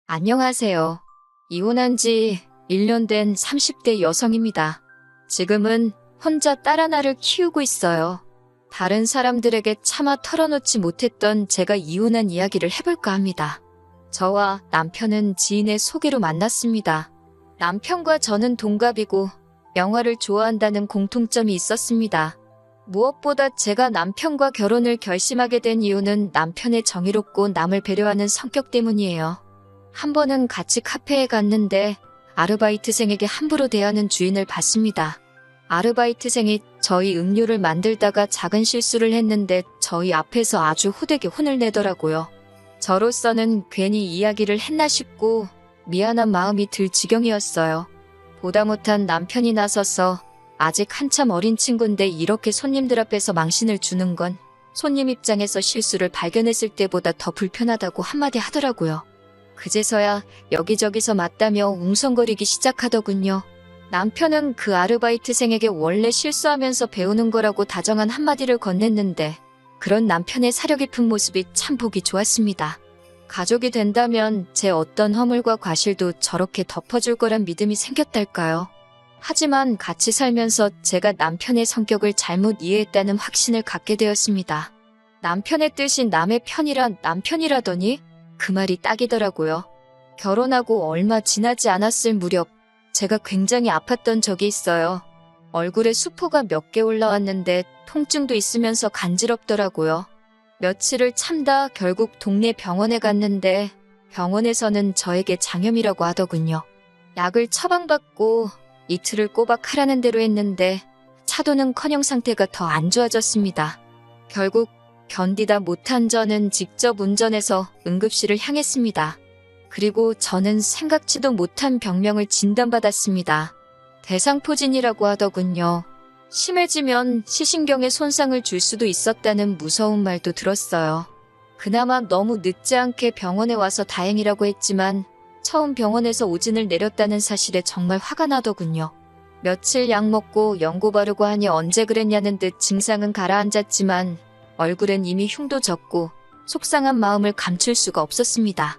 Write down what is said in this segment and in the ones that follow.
안녕하세요. 이혼한 지 1년 된 30대 여성입니다. 지금은 혼자 딸 하나를 키우고 있어요. 다른 사람들에게 차마 털어놓지 못했던 제가 이혼한 이야기를 해볼까 합니다. 저와 남편은 지인의 소개로 만났습니다. 남편과 저는 동갑이고 영화를 좋아한다는 공통점이 있었습니다. 무엇보다 제가 남편과 결혼을 결심하게 된 이유는 남편의 정의롭고 남을 배려하는 성격 때문이에요. 한 번은 같이 카페에 갔는데 아르바이트생에게 함부로 대하는 주인을 봤습니다. 아르바이트생이 저희 음료를 만들다가 작은 실수를 했는데 저희 앞에서 아주 호되게 혼을 내더라고요. 저로서는 괜히 이야기를 했나 싶고 미안한 마음이 들 지경이었어요. 보다 못한 남편이 나서서 아직 한참 어린 친구인데 이렇게 손님들 앞에서 망신을 주는 건 손님 입장에서 실수를 발견했을 때보다 더 불편하다고 한마디 하더라고요. 그제서야 여기저기서 맞다며 웅성거리기 시작하더군요. 남편은 그 아르바이트생에게 원래 실수하면서 배우는 거라고 다정한 한마디를 건넸는데 그런 남편의 사려 깊은 모습이 참 보기 좋았습니다. 가족이 된다면 제 어떤 허물과 과실도 저렇게 덮어줄 거란 믿음이 생겼달까요? 하지만 같이 살면서 제가 남편의 성격을 잘못 이해했다는 확신을 갖게 되었습니다. 남편의 뜻이 남의 편이란 남편이라더니 그 말이 딱이더라고요. 결혼하고 얼마 지나지 않았을 무렵 제가 굉장히 아팠던 적이 있어요. 얼굴에 수포가 몇 개 올라왔는데 통증도 있으면서 간지럽더라고요. 며칠을 참다 결국 동네 병원에 갔는데 병원에서는 저에게 장염이라고 하더군요. 약을 처방받고 이틀을 꼬박 하라는 대로 했는데 차도는커녕 상태가 더 안 좋아졌습니다. 결국 견디다 못한 저는 직접 운전해서 응급실을 향했습니다. 그리고 저는 생각지도 못한 병명을 진단받았습니다. 대상포진이라고 하더군요. 심해지면 시신경에 손상을 줄 수도 있었다는 무서운 말도 들었어요. 그나마 너무 늦지 않게 병원에 와서 다행이라고 했지만 처음 병원에서 오진을 내렸다는 사실에 정말 화가 나더군요. 며칠 약 먹고 연고 바르고 하니 언제 그랬냐는 듯 증상은 가라앉았지만 얼굴엔 이미 흉도 졌고 속상한 마음을 감출 수가 없었습니다.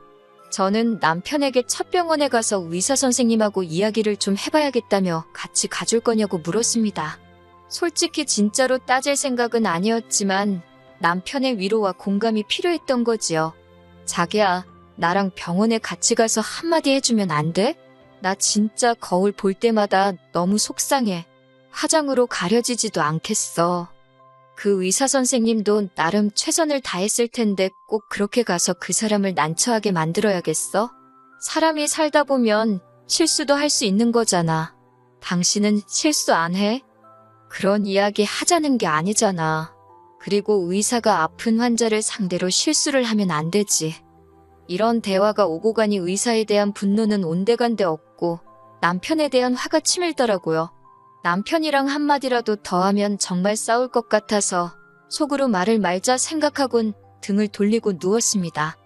저는 남편에게 첫 병원에 가서 의사 선생님하고 이야기를 좀 해봐야겠다며 같이 가줄 거냐고 물었습니다. 솔직히 진짜로 따질 생각은 아니었지만 남편의 위로와 공감이 필요했던 거지요. 자기야, 나랑 병원에 같이 가서 한마디 해주면 안 돼? 나 진짜 거울 볼 때마다 너무 속상해. 화장으로 가려지지도 않겠어. 그 의사 선생님도 나름 최선을 다했을 텐데 꼭 그렇게 가서 그 사람을 난처하게 만들어야겠어? 사람이 살다 보면 실수도 할 수 있는 거잖아. 당신은 실수 안 해? 그런 이야기 하자는 게 아니잖아. 그리고 의사가 아픈 환자를 상대로 실수를 하면 안 되지. 이런 대화가 오고 가니 의사에 대한 분노는 온데간데 없고 남편에 대한 화가 치밀더라고요. 남편이랑 한마디라도 더 하면 정말 싸울 것 같아서 속으로 말을 말자 생각하곤 등을 돌리고 누웠습니다.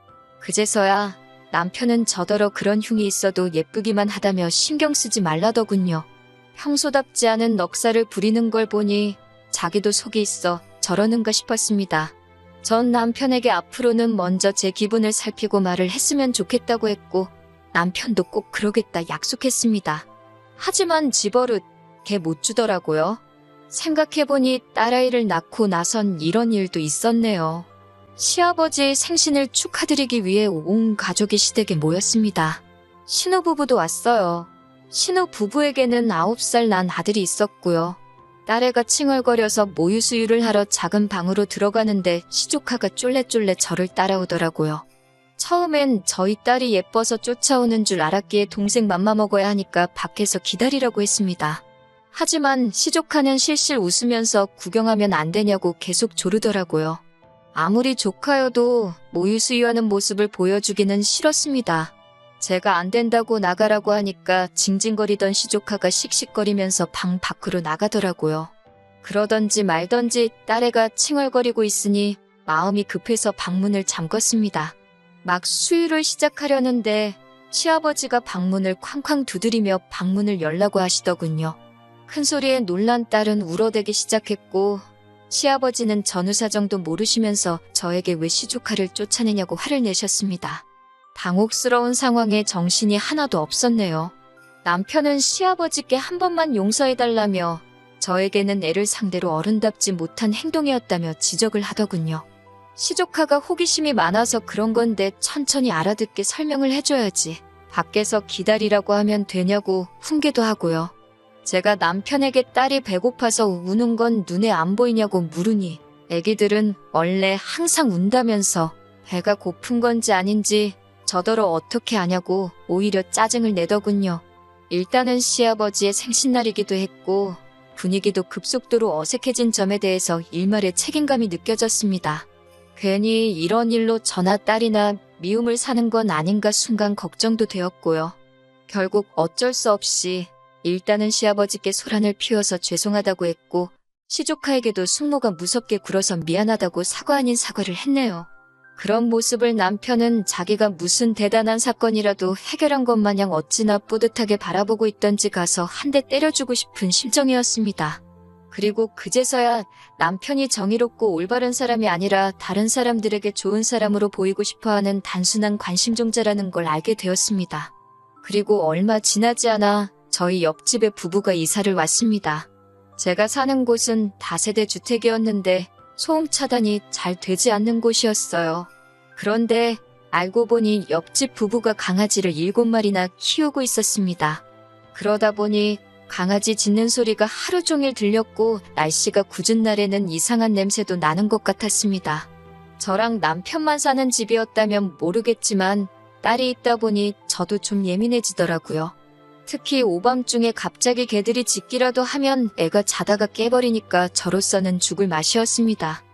그제서야 남편은 저더러 그런 흉이 있어도 예쁘기만 하다며 신경 쓰지 말라더군요. 평소답지 않은 넉살을 부리는 걸 보니 자기도 속이 있어 저러는가 싶었습니다. 전 남편에게 앞으로는 먼저 제 기분을 살피고 말을 했으면 좋겠다고 했고 남편도 꼭 그러겠다 약속했습니다. 하지만 집버릇 개 못 주더라고요. 생각해보니 딸아이를 낳고 나선 이런 일도 있었네요. 시아버지의 생신을 축하드리기 위해 온 가족이 시댁에 모였습니다. 신혼부부도 왔어요. 신혼부부에게는 9살 난 아들이 있었고요. 딸애가 칭얼거려서 모유 수유를 하러 작은 방으로 들어가는데 시조카가 쫄래쫄래 저를 따라오더라고요. 처음엔 저희 딸이 예뻐서 쫓아오는 줄 알았기에 동생 맘마 먹어야 하니까 밖에서 기다리라고 했습니다. 하지만 시조카는 실실 웃으면서 구경하면 안 되냐고 계속 조르더라고요. 아무리 조카여도 모유 수유하는 모습을 보여주기는 싫었습니다. 제가 안 된다고 나가라고 하니까 징징거리던 시조카가 씩씩거리면서 방 밖으로 나가더라고요. 그러던지 말던지 딸애가 칭얼거리고 있으니 마음이 급해서 방문을 잠궜습니다. 막 수유를 시작하려는데 시아버지가 방문을 쾅쾅 두드리며 방문을 열라고 하시더군요. 큰 소리에 놀란 딸은 울어대기 시작했고 시아버지는 전후 사정도 모르시면서 저에게 왜 시조카를 쫓아내냐고 화를 내셨습니다. 당혹스러운 상황에 정신이 하나도 없었네요. 남편은 시아버지께 한 번만 용서해달라며 저에게는 애를 상대로 어른답지 못한 행동이었다며 지적을 하더군요. 시조카가 호기심이 많아서 그런 건데 천천히 알아듣게 설명을 해줘야지. 밖에서 기다리라고 하면 되냐고 훈계도 하고요. 제가 남편에게 딸이 배고파서 우는 건 눈에 안 보이냐고 물으니 애기들은 원래 항상 운다면서 배가 고픈 건지 아닌지 저더러 어떻게 아냐고 오히려 짜증을 내더군요. 일단은 시아버지의 생신날이기도 했고 분위기도 급속도로 어색해진 점에 대해서 일말의 책임감이 느껴졌습니다. 괜히 이런 일로 저나 딸이나 미움을 사는 건 아닌가 순간 걱정도 되었고요. 결국 어쩔 수 없이 일단은 시아버지께 소란을 피워서 죄송하다고 했고 시조카에게도 숙모가 무섭게 굴어서 미안하다고 사과 아닌 사과를 했네요. 그런 모습을 남편은 자기가 무슨 대단한 사건이라도 해결한 것 마냥 어찌나 뿌듯하게 바라보고 있던지 가서 한 대 때려주고 싶은 심정이었습니다. 그리고 그제서야 남편이 정의롭고 올바른 사람이 아니라 다른 사람들에게 좋은 사람으로 보이고 싶어하는 단순한 관심종자라는 걸 알게 되었습니다. 그리고 얼마 지나지 않아 저희 옆집에 부부가 이사를 왔습니다. 제가 사는 곳은 다세대 주택이었는데 소음 차단이 잘 되지 않는 곳이었어요. 그런데 알고 보니 옆집 부부가 강아지를 7마리나 키우고 있었습니다. 그러다 보니 강아지 짖는 소리가 하루 종일 들렸고 날씨가 궂은 날에는 이상한 냄새도 나는 것 같았습니다. 저랑 남편만 사는 집이었다면 모르겠지만 딸이 있다 보니 저도 좀 예민해지더라고요. 특히 오밤중에 갑자기 개들이 짖기라도 하면 애가 자다가 깨버리니까 저로서는 죽을 맛이었습니다.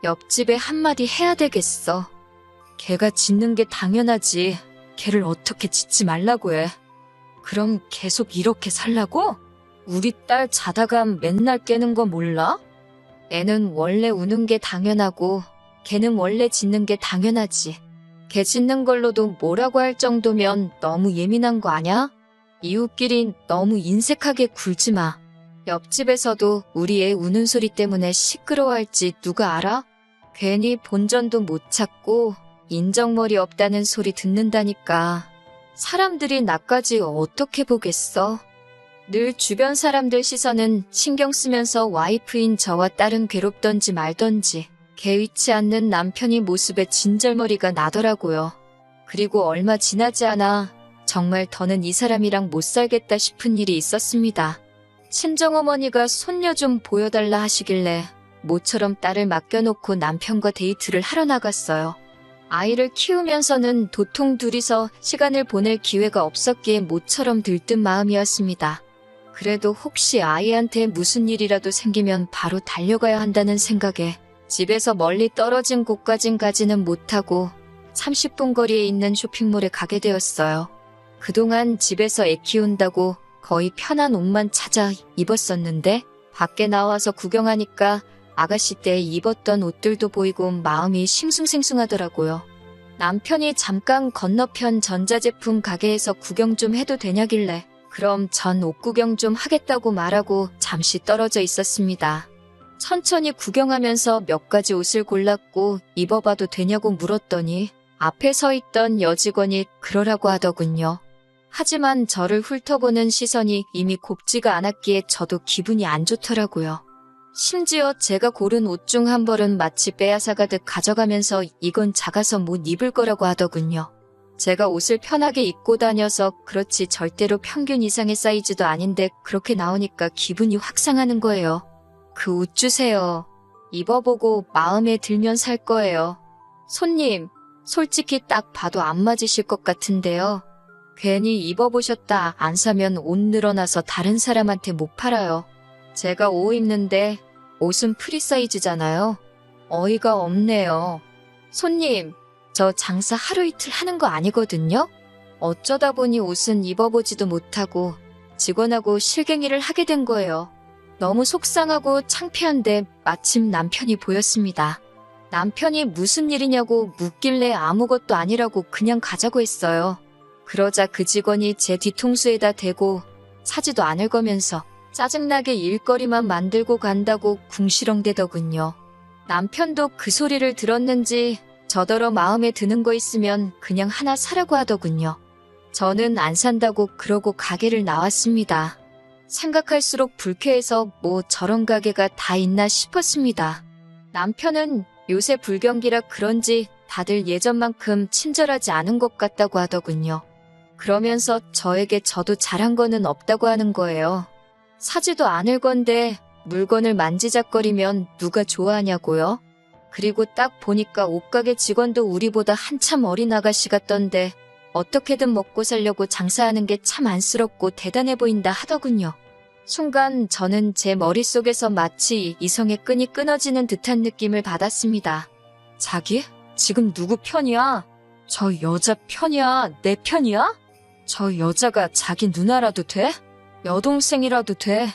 옆집에 한마디 해야 되겠어. 개가 짖는 게 당연하지. 개를 어떻게 짖지 말라고 해. 그럼 계속 이렇게 살라고? 우리 딸 자다가 맨날 깨는 거 몰라? 애는 원래 우는 게 당연하고 개는 원래 짖는 게 당연하지. 개 짖는 걸로도 뭐라고 할 정도면 너무 예민한 거 아냐? 이웃끼리 너무 인색하게 굴지 마. 옆집에서도 우리 애 우는 소리 때문에 시끄러워할지 누가 알아? 괜히 본전도 못 찾고 인정머리 없다는 소리 듣는다니까. 사람들이 나까지 어떻게 보겠어? 늘 주변 사람들 시선은 신경 쓰면서 와이프인 저와 딸은 괴롭던지 말던지 개의치 않는 남편이 모습에 진절머리가 나더라고요. 그리고 얼마 지나지 않아 정말 더는 이 사람이랑 못 살겠다 싶은 일이 있었습니다. 친정어머니가 손녀 좀 보여달라 하시길래 모처럼 딸을 맡겨놓고 남편과 데이트를 하러 나갔어요. 아이를 키우면서는 도통 둘이서 시간을 보낼 기회가 없었기에 모처럼 들뜬 마음이었습니다. 그래도 혹시 아이한테 무슨 일이라도 생기면 바로 달려가야 한다는 생각에 집에서 멀리 떨어진 곳까진 가지는 못하고 30분 거리에 있는 쇼핑몰에 가게 되었어요. 그동안 집에서 애 키운다고 거의 편한 옷만 찾아 입었었는데 밖에 나와서 구경하니까 아가씨 때 입었던 옷들도 보이고 마음이 싱숭생숭하더라고요. 남편이 잠깐 건너편 전자제품 가게에서 구경 좀 해도 되냐길래 그럼 전 옷 구경 좀 하겠다고 말하고 잠시 떨어져 있었습니다. 천천히 구경하면서 몇 가지 옷을 골랐고 입어봐도 되냐고 물었더니 앞에 서 있던 여직원이 그러라고 하더군요. 하지만 저를 훑어보는 시선이 이미 곱지가 않았기에 저도 기분이 안 좋더라고요. 심지어 제가 고른 옷 중 한 벌은 마치 빼앗아가듯 가져가면서 이건 작아서 못 입을 거라고 하더군요. 제가 옷을 편하게 입고 다녀서 그렇지 절대로 평균 이상의 사이즈도 아닌데 그렇게 나오니까 기분이 확 상하는 거예요. 그 옷 주세요. 입어보고 마음에 들면 살 거예요. 손님, 솔직히 딱 봐도 안 맞으실 것 같은데요. 괜히 입어보셨다 안 사면 옷 늘어나서 다른 사람한테 못 팔아요. 제가 옷 입는데 옷은 프리 사이즈잖아요. 어이가 없네요. 손님, 저 장사 하루 이틀 하는 거 아니거든요. 어쩌다 보니 옷은 입어보지도 못하고 직원하고 실갱이를 하게 된 거예요. 너무 속상하고 창피한데 마침 남편이 보였습니다. 남편이 무슨 일이냐고 묻길래 아무것도 아니라고 그냥 가자고 했어요. 그러자 그 직원이 제 뒤통수에다 대고 사지도 않을 거면서 짜증나게 일거리만 만들고 간다고 궁시렁대더군요. 남편도 그 소리를 들었는지 저더러 마음에 드는 거 있으면 그냥 하나 사라고 하더군요. 저는 안 산다고 그러고 가게를 나왔습니다. 생각할수록 불쾌해서 뭐 저런 가게가 다 있나 싶었습니다. 남편은 요새 불경기라 그런지 다들 예전만큼 친절하지 않은 것 같다고 하더군요. 그러면서 저에게 저도 잘한 거는 없다고 하는 거예요. 사지도 않을 건데 물건을 만지작거리면 누가 좋아하냐고요? 그리고 딱 보니까 옷가게 직원도 우리보다 한참 어린 아가씨 같던데 어떻게든 먹고 살려고 장사하는 게 참 안쓰럽고 대단해 보인다 하더군요. 순간 저는 제 머릿속에서 마치 이성의 끈이 끊어지는 듯한 느낌을 받았습니다. 자기? 지금 누구 편이야? 저 여자 편이야? 내 편이야? 저 여자가 자기 누나라도 돼? 여동생이라도 돼?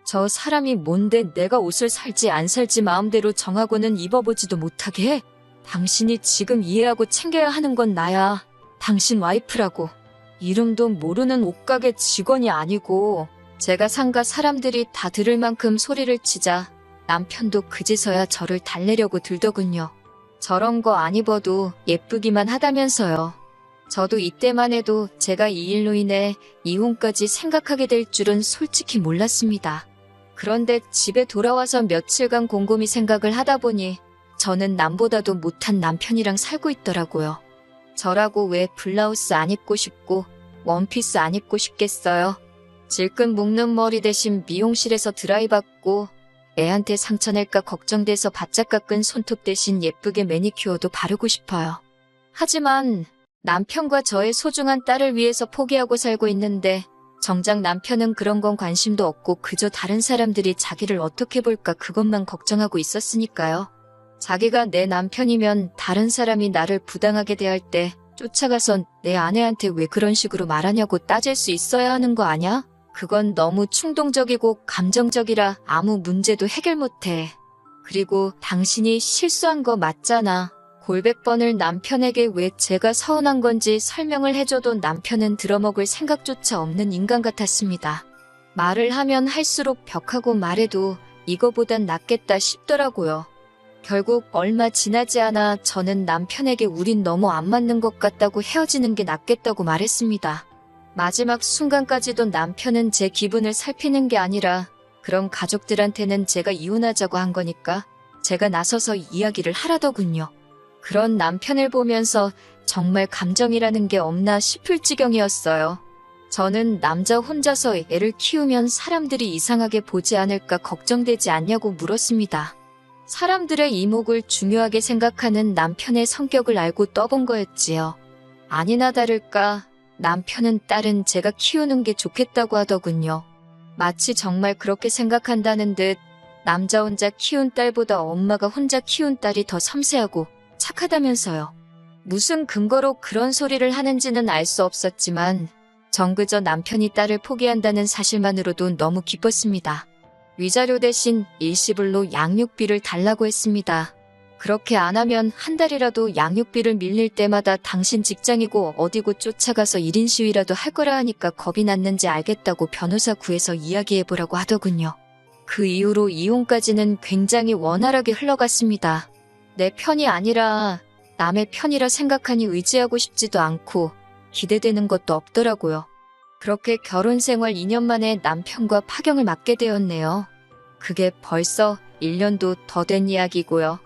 저 사람이 뭔데 내가 옷을 살지 안 살지 마음대로 정하고는 입어보지도 못하게 해? 당신이 지금 이해하고 챙겨야 하는 건 나야. 당신 와이프라고. 이름도 모르는 옷가게 직원이 아니고 제가 상가 사람들이 다 들을 만큼 소리를 치자 남편도 그제서야 저를 달래려고 들더군요. 저런 거 안 입어도 예쁘기만 하다면서요. 저도 이때만 해도 제가 이 일로 인해 이혼까지 생각하게 될 줄은 솔직히 몰랐습니다. 그런데 집에 돌아와서 며칠간 곰곰이 생각을 하다 보니 저는 남보다도 못한 남편이랑 살고 있더라고요. 저라고 왜 블라우스 안 입고 싶고 원피스 안 입고 싶겠어요? 질끈 묶는 머리 대신 미용실에서 드라이 받고 애한테 상처 낼까 걱정돼서 바짝 깎은 손톱 대신 예쁘게 매니큐어도 바르고 싶어요. 하지만 남편과 저의 소중한 딸을 위해서 포기하고 살고 있는데 정작 남편은 그런 건 관심도 없고 그저 다른 사람들이 자기를 어떻게 볼까 그것만 걱정하고 있었으니까요. 자기가 내 남편이면 다른 사람이 나를 부당하게 대할 때 쫓아가선 내 아내한테 왜 그런 식으로 말하냐고 따질 수 있어야 하는 거 아냐? 그건 너무 충동적이고 감정적이라 아무 문제도 해결 못해. 그리고 당신이 실수한 거 맞잖아. 골백 번을 남편에게 왜 제가 서운한 건지 설명을 해줘도 남편은 들어먹을 생각조차 없는 인간 같았습니다. 말을 하면 할수록 벽하고 말해도 이거보단 낫겠다 싶더라고요. 결국 얼마 지나지 않아 저는 남편에게 우린 너무 안 맞는 것 같다고 헤어지는 게 낫겠다고 말했습니다. 마지막 순간까지도 남편은 제 기분을 살피는 게 아니라 그럼 가족들한테는 제가 이혼하자고 한 거니까 제가 나서서 이야기를 하라더군요. 그런 남편을 보면서 정말 감정이라는 게 없나 싶을 지경이었어요. 저는 남자 혼자서 애를 키우면 사람들이 이상하게 보지 않을까 걱정되지 않냐고 물었습니다. 사람들의 이목을 중요하게 생각하는 남편의 성격을 알고 떠본 거였지요. 아니나 다를까 남편은 딸은 제가 키우는 게 좋겠다고 하더군요. 마치 정말 그렇게 생각한다는 듯 남자 혼자 키운 딸보다 엄마가 혼자 키운 딸이 더 섬세하고 착하다면서요. 무슨 근거로 그런 소리를 하는지는 알 수 없었지만 전 그저 남편이 딸을 포기한다는 사실만으로도 너무 기뻤습니다. 위자료 대신 일시불로 양육비를 달라고 했습니다. 그렇게 안 하면 한 달이라도 양육비를 밀릴 때마다 당신 직장이고 어디고 쫓아가서 1인 시위라도 할 거라 하니까 겁이 났는지 알겠다고 변호사 구해서 이야기해보라고 하더군요. 그 이후로 이혼까지는 굉장히 원활하게 흘러갔습니다. 내 편이 아니라 남의 편이라 생각하니 의지하고 싶지도 않고 기대되는 것도 없더라고요. 그렇게 결혼 생활 2년 만에 남편과 파경을 맞게 되었네요. 그게 벌써 1년도 더 된 이야기고요.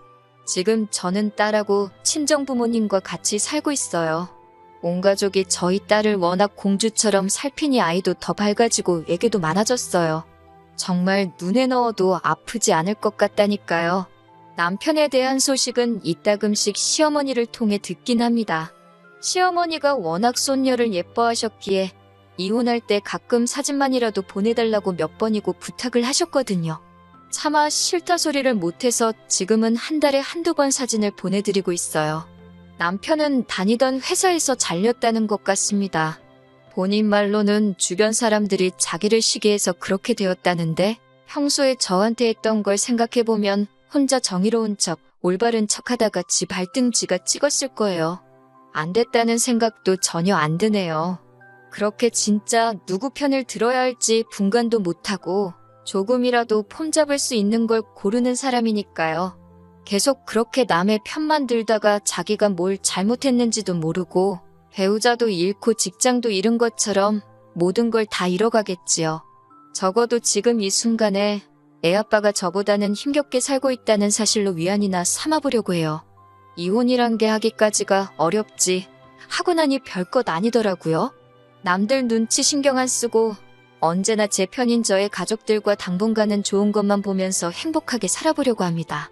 지금 저는 딸하고 친정부모님과 같이 살고 있어요. 온 가족이 저희 딸을 워낙 공주처럼 살피니 아이도 더 밝아지고 애교도 많아졌어요. 정말 눈에 넣어도 아프지 않을 것 같다니까요. 남편에 대한 소식은 이따금씩 시어머니를 통해 듣긴 합니다. 시어머니가 워낙 손녀를 예뻐하셨기에 이혼할 때 가끔 사진만이라도 보내달라고 몇 번이고 부탁을 하셨거든요. 차마 싫다 소리를 못해서 지금은 한 달에 한두 번 사진을 보내드리고 있어요. 남편은 다니던 회사에서 잘렸다는 것 같습니다. 본인 말로는 주변 사람들이 자기를 시기해서 그렇게 되었다는데 평소에 저한테 했던 걸 생각해보면 혼자 정의로운 척, 올바른 척 하다가 지 발등지가 찍었을 거예요. 안 됐다는 생각도 전혀 안 드네요. 그렇게 진짜 누구 편을 들어야 할지 분간도 못하고 조금이라도 폼 잡을 수 있는 걸 고르는 사람이니까요. 계속 그렇게 남의 편만 들다가 자기가 뭘 잘못했는지도 모르고 배우자도 잃고 직장도 잃은 것처럼 모든 걸 다 잃어가겠지요. 적어도 지금 이 순간에 애아빠가 저보다는 힘겹게 살고 있다는 사실로 위안이나 삼아보려고 해요. 이혼이란 게 하기까지가 어렵지 하고 나니 별것 아니더라고요. 남들 눈치 신경 안 쓰고 언제나 제 편인 저의 가족들과 당분간은 좋은 것만 보면서 행복하게 살아보려고 합니다.